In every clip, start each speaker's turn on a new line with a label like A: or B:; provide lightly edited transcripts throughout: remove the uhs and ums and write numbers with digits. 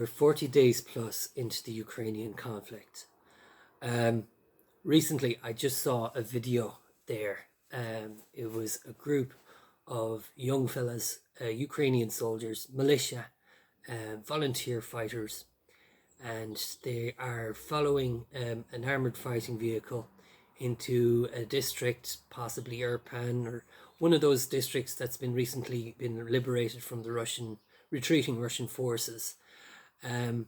A: We're 40 days plus into the Ukrainian conflict. Um, Recently, I just saw a video there. It was a group of young fellas, Ukrainian soldiers, militia, volunteer fighters, and they are following an armored fighting vehicle into a district, possibly Irpan, or one of those districts that's been recently been liberated from the retreating Russian forces. Um,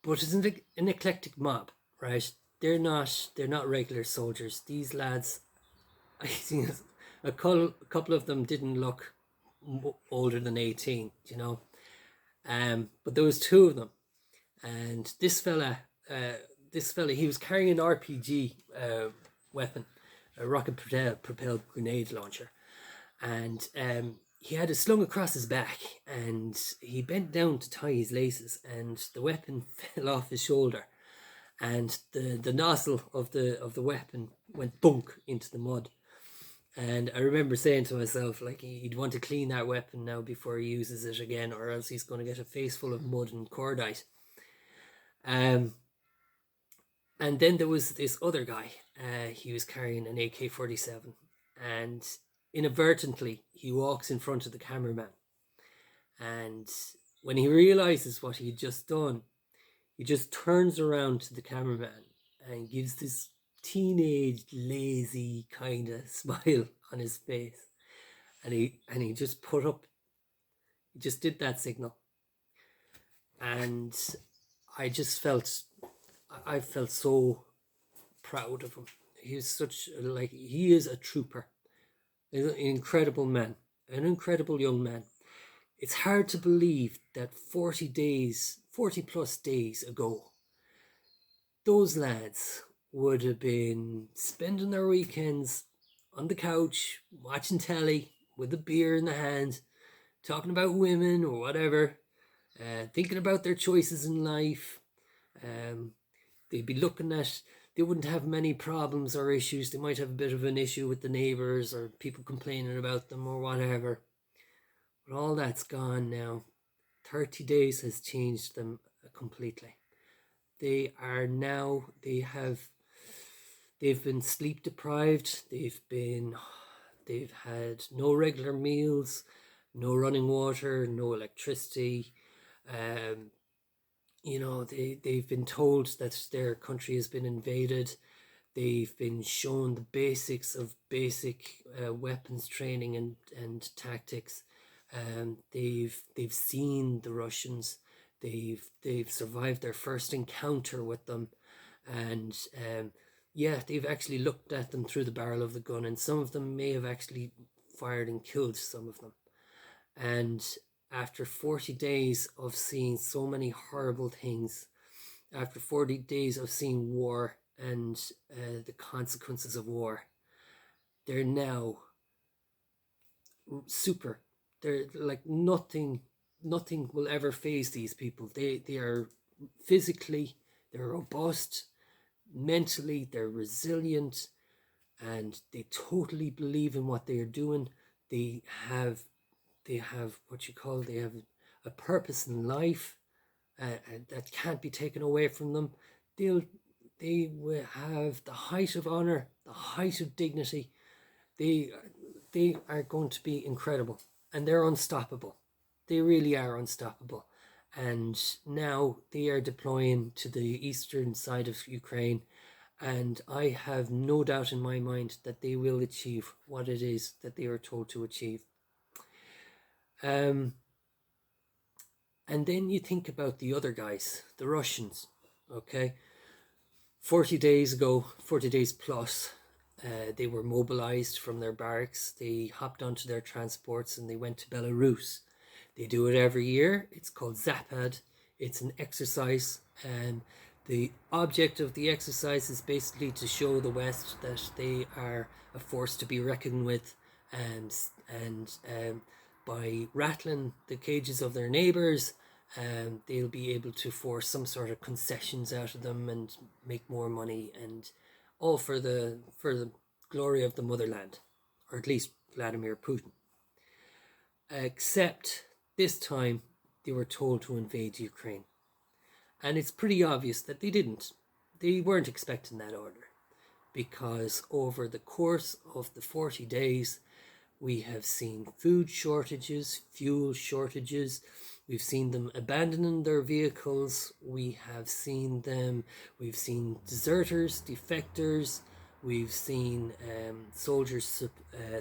A: but it's an eclectic mob, right? They're not regular soldiers. These lads, I think a couple of them didn't look older than 18, you know. But there was two of them, and this fella, he was carrying an RPG weapon, a rocket propelled grenade launcher, and he had it slung across his back, and he bent down to tie his laces, and the weapon fell off his shoulder, and the nozzle of the weapon went bunk into the mud. And I remember saying to myself, like, he'd want to clean that weapon now before he uses it again, or else he's going to get a face full of mud and cordite. Um, and then there was this other guy. He was carrying an AK-47, and inadvertently he walks in front of the cameraman. And when he realizes what he'd just done, he just turns around to the cameraman and gives this teenage, lazy kind of smile on his face. And he just he just did that signal. And I just I felt so proud of him. He is a trooper, an incredible man, an incredible young man. It's hard to believe that 40 plus days ago, those lads would have been spending their weekends on the couch, watching telly with a beer in the hand, talking about women or whatever, thinking about their choices in life. They'd be they wouldn't have many problems or issues. They might have a bit of an issue with the neighbours or people complaining about them or whatever. But all that's gone now. 30 days has changed them completely. They've been sleep deprived. They've had no regular meals, no running water, no electricity. They've been told that their country has been invaded. They've been shown the basics of basic weapons training and tactics. They've seen the Russians. They've survived their first encounter with them, and they've actually looked at them through the barrel of the gun, and some of them may have actually fired and killed some of them. And after 40 days of seeing so many horrible things, after 40 days of seeing war and the consequences of war, they're now super. They're like nothing will ever faze these people. They are physically, they're robust, mentally they're resilient, and they totally believe in what they are doing. They have a purpose in life that can't be taken away from them. They will have the height of honor, the height of dignity. They are going to be incredible, and they're unstoppable. They really are unstoppable. And now they are deploying to the eastern side of Ukraine, and I have no doubt in my mind that they will achieve what it is that they are told to achieve. And then you think about the other guys, the Russians, okay? 40 days plus, they were mobilized from their barracks. They hopped onto their transports and they went to Belarus. They do it every year. It's called Zapad. It's an exercise, and the object of the exercise is basically to show the West that they are a force to be reckoned with, and by rattling the cages of their neighbors, they'll be able to force some sort of concessions out of them and make more money, and all for the glory of the motherland, or at least Vladimir Putin. Except this time they were told to invade Ukraine. And it's pretty obvious that they didn't. They weren't expecting that order, because over the course of the 40 days, we have seen food shortages, fuel shortages. We've seen them abandoning their vehicles. We've seen deserters, defectors. We've seen soldiers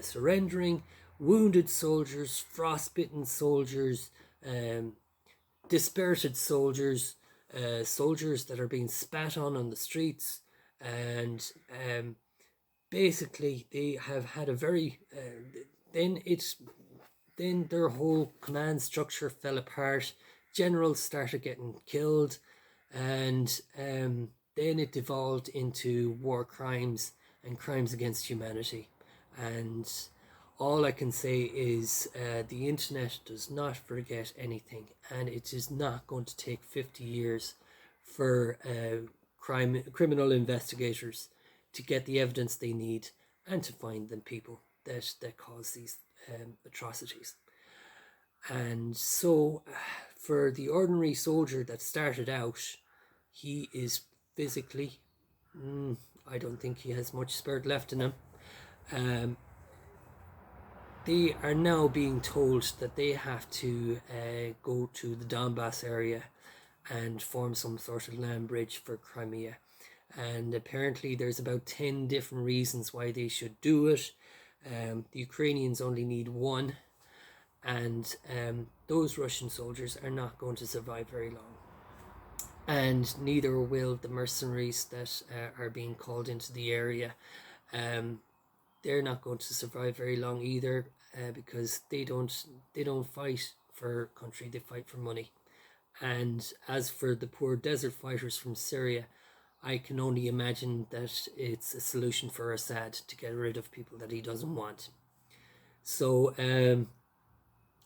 A: surrendering, wounded soldiers, frostbitten soldiers, dispirited soldiers, soldiers that are being spat on the streets, and basically they have had a very then their whole command structure fell apart. Generals started getting killed, and then it devolved into war crimes and crimes against humanity. And all I can say is the internet does not forget anything, and it is not going to take 50 years for criminal investigators to get the evidence they need and to find the people that cause these atrocities. And so for the ordinary soldier that started out, he is physically, I don't think he has much spirit left in him. They are now being told that they have to go to the Donbass area and form some sort of land bridge for Crimea. And apparently there's about 10 different reasons why they should do it. The Ukrainians only need one, and those Russian soldiers are not going to survive very long. And neither will the mercenaries that are being called into the area. They're not going to survive very long either, because they don't fight for country, they fight for money. And as for the poor desert fighters from Syria, I can only imagine that it's a solution for Assad to get rid of people that he doesn't want. So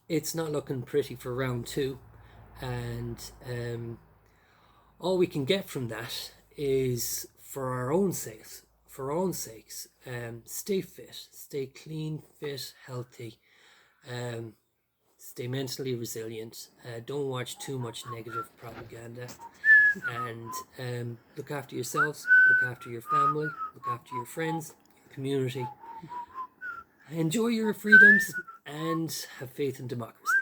A: it's not looking pretty for round two, and all we can get from that is, for our own sakes, stay fit, stay clean, fit, healthy, stay mentally resilient, don't watch too much negative propaganda, and look after yourselves, look after your family, look after your friends, your community. Enjoy your freedoms and have faith in democracy.